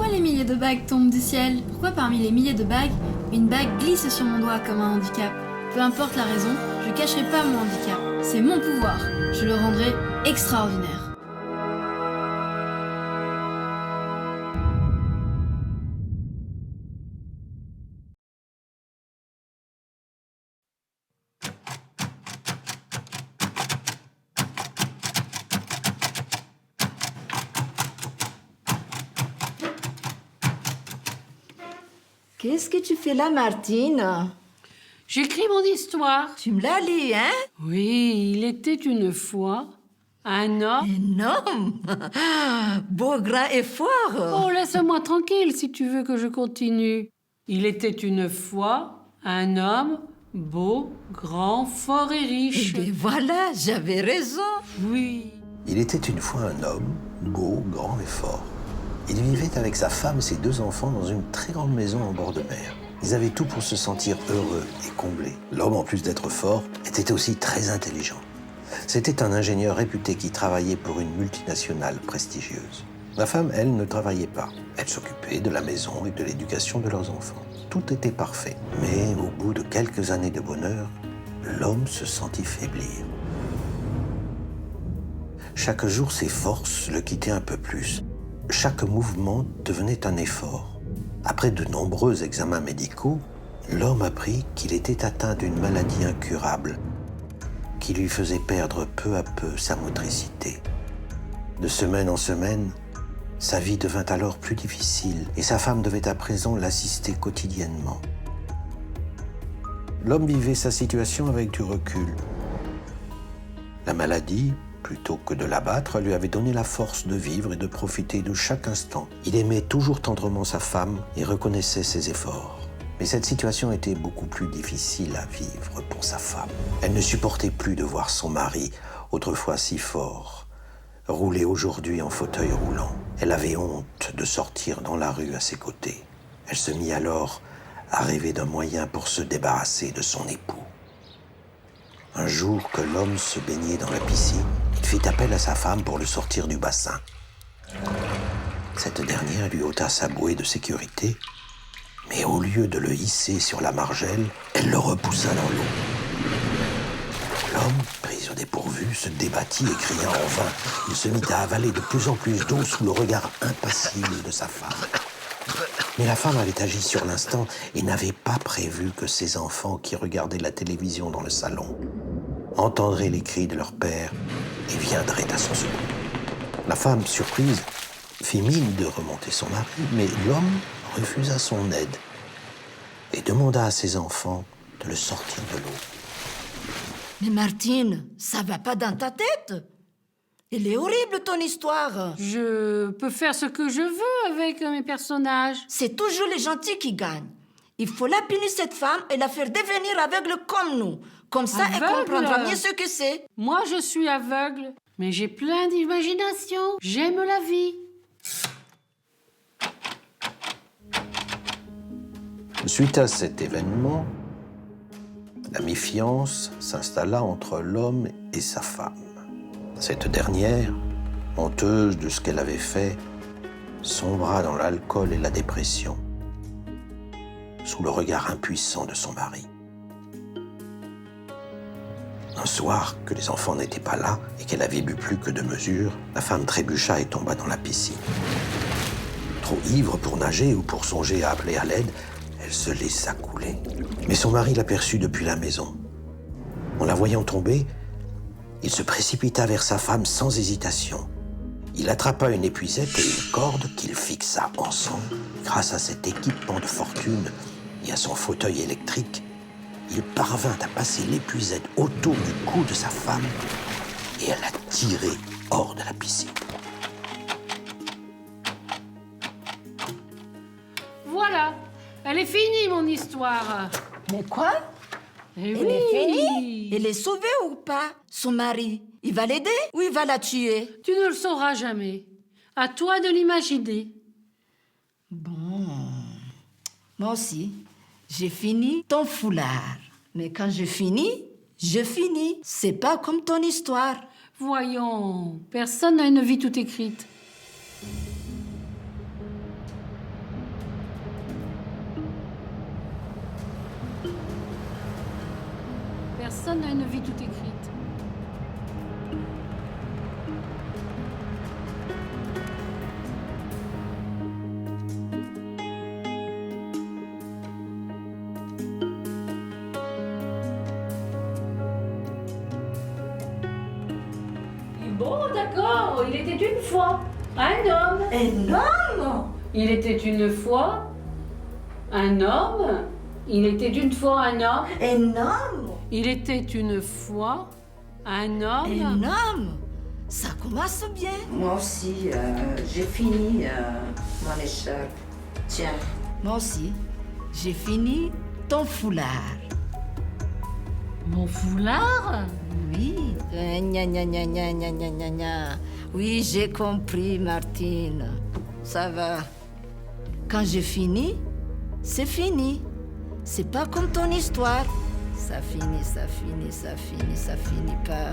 Pourquoi les milliers de bagues tombent du ciel? Pourquoi parmi les milliers de bagues, une bague glisse sur mon doigt comme un handicap? Peu importe la raison, je cacherai pas mon handicap. C'est mon pouvoir. Je le rendrai extraordinaire. Qu'est-ce que tu fais là, Martine? J'écris mon histoire. Tu me la lis, hein? Oui, il était une fois un homme... Un homme? Beau, grand et fort. Oh, laisse-moi tranquille si tu veux que je continue. Il était une fois un homme beau, grand, fort et riche. Eh bien, voilà, j'avais raison. Oui. Il était une fois un homme, beau, grand et fort. Il vivait avec sa femme et ses 2 enfants dans une très grande maison en bord de mer. Ils avaient tout pour se sentir heureux et comblés. L'homme, en plus d'être fort, était aussi très intelligent. C'était un ingénieur réputé qui travaillait pour une multinationale prestigieuse. La femme, elle, ne travaillait pas. Elle s'occupait de la maison et de l'éducation de leurs enfants. Tout était parfait. Mais au bout de quelques années de bonheur, l'homme se sentit faiblir. Chaque jour, ses forces le quittaient un peu plus. Chaque mouvement devenait un effort. Après de nombreux examens médicaux, l'homme apprit qu'il était atteint d'une maladie incurable qui lui faisait perdre peu à peu sa motricité. De semaine en semaine, sa vie devint alors plus difficile et sa femme devait à présent l'assister quotidiennement. L'homme vivait sa situation avec du recul. La maladie, plutôt que de l'abattre, lui avait donné la force de vivre et de profiter de chaque instant. Il aimait toujours tendrement sa femme et reconnaissait ses efforts. Mais cette situation était beaucoup plus difficile à vivre pour sa femme. Elle ne supportait plus de voir son mari, autrefois si fort, rouler aujourd'hui en fauteuil roulant. Elle avait honte de sortir dans la rue à ses côtés. Elle se mit alors à rêver d'un moyen pour se débarrasser de son époux. Un jour que l'homme se baignait dans la piscine, il fit appel à sa femme pour le sortir du bassin. Cette dernière lui ôta sa bouée de sécurité, mais au lieu de le hisser sur la margelle, elle le repoussa dans l'eau. L'homme, pris au dépourvu, se débattit et cria en vain. Il se mit à avaler de plus en plus d'eau sous le regard impassible de sa femme. Mais la femme avait agi sur l'instant et n'avait pas prévu que ses enfants, qui regardaient la télévision dans le salon, entendraient les cris de leur père et viendraient à son secours. La femme, surprise, fit mine de remonter son mari, mais l'homme refusa son aide et demanda à ses enfants de le sortir de l'eau. Mais Martine, ça va pas dans ta tête? Elle est horrible, ton histoire. Je peux faire ce que je veux avec mes personnages. C'est toujours les gentils qui gagnent. Il faut la punir, cette femme, et la faire devenir aveugle comme nous. Comme ça, elle Aveugle? comprendra mieux ce que c'est. Moi, je suis aveugle, mais j'ai plein d'imagination. J'aime la vie. Suite à cet événement, la méfiance s'installa entre l'homme et sa femme. Cette dernière, honteuse de ce qu'elle avait fait, sombra dans l'alcool et la dépression, sous le regard impuissant de son mari. Un soir, que les enfants n'étaient pas là et qu'elle avait bu plus que de mesure, la femme trébucha et tomba dans la piscine. Trop ivre pour nager ou pour songer à appeler à l'aide, elle se laissa couler. Mais son mari l'aperçut depuis la maison. En la voyant tomber, il se précipita vers sa femme sans hésitation. Il attrapa une épuisette et une corde qu'il fixa ensemble. Grâce à cet équipement de fortune et à son fauteuil électrique, il parvint à passer l'épuisette autour du cou de sa femme et à la tirer hors de la piscine. Voilà, elle est finie, mon histoire. Mais quoi? Eh Elle est finie? Elle est sauvée ou pas? Son mari, il va l'aider ou il va la tuer? Tu ne le sauras jamais. À toi de l'imaginer. Bon, moi aussi, j'ai fini ton foulard. Mais quand je finis, je finis. C'est pas comme ton histoire. Voyons, personne n'a une vie toute écrite. Personne n'a une vie toute écrite. Bon, d'accord, il était une fois un homme. Un homme? Il était une fois un homme. Il était une fois un homme. Un homme? Il était une fois un homme. Un homme? Ça commence bien. Moi aussi, j'ai fini mon écharpe. Tiens. Moi aussi, j'ai fini ton foulard. Mon foulard? Oui. Gna gna gna gna gna gna gna gna. Oui, j'ai compris, Martine. Ça va. Quand j'ai fini, c'est fini. C'est pas comme ton histoire. Ça finit, ça finit, ça finit, ça finit pas.